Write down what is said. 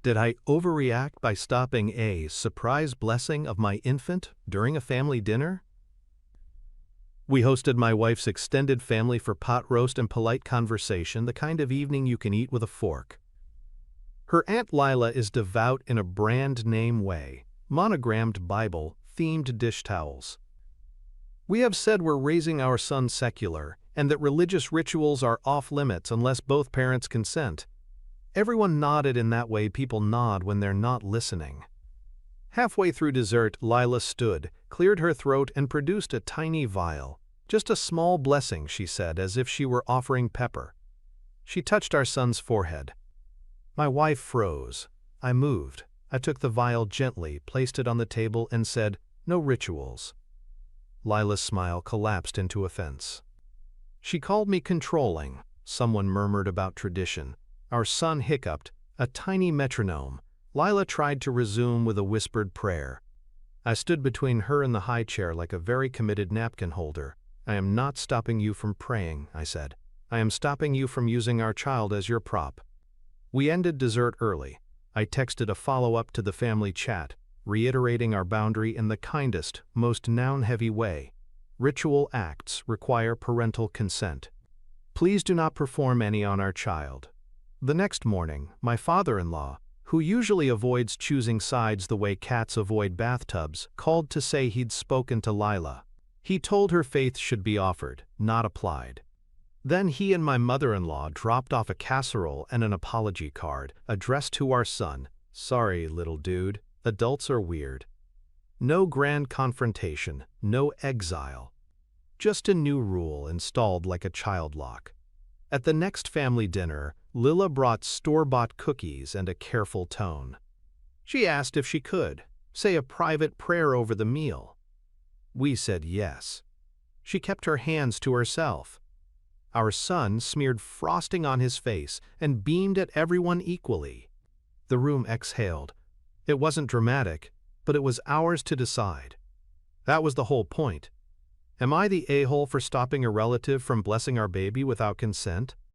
Did I overreact by stopping a surprise blessing of my infant during a family dinner? We hosted my wife's extended family for pot roast and polite conversation, the kind of evening you can eat with a fork. Her Aunt Lila is devout in a brand name way, monogrammed Bible, themed dish towels. We have said we're raising our son secular, and that religious rituals are off limits unless both parents consent. Everyone nodded in that way people nod when they're not listening. Halfway through dessert, Lila stood, cleared her throat, and produced a tiny vial. Just a small blessing, she said, as if she were offering pepper. She touched our son's forehead. My wife froze. I moved. I took the vial gently, placed it on the table, and said, "No rituals." Lila's smile collapsed into offense. She called me controlling. Someone murmured about tradition. Our son hiccuped, a tiny metronome. Lila tried to resume with a whispered prayer. I stood between her and the high chair like a very committed napkin holder. "I am not stopping you from praying," I said. "I am stopping you from using our child as your prop." We ended dessert early. I texted a follow-up to the family chat, reiterating our boundary in the kindest, most noun-heavy way. Ritual acts require parental consent. Please do not perform any on our child. The next morning, my father-in-law, who usually avoids choosing sides the way cats avoid bathtubs, called to say he'd spoken to Lila. He told her faith should be offered, not applied. Then he and my mother-in-law dropped off a casserole and an apology card, addressed to our son. "Sorry, little dude, adults are weird." No grand confrontation, no exile. Just a new rule installed like a child lock. At the next family dinner, Lila brought store-bought cookies and a careful tone. She asked if she could say a private prayer over the meal. We said yes. She kept her hands to herself. Our son smeared frosting on his face and beamed at everyone equally. The room exhaled. It wasn't dramatic, but it was ours to decide. That was the whole point. Am I the a-hole for stopping a relative from blessing our baby without consent?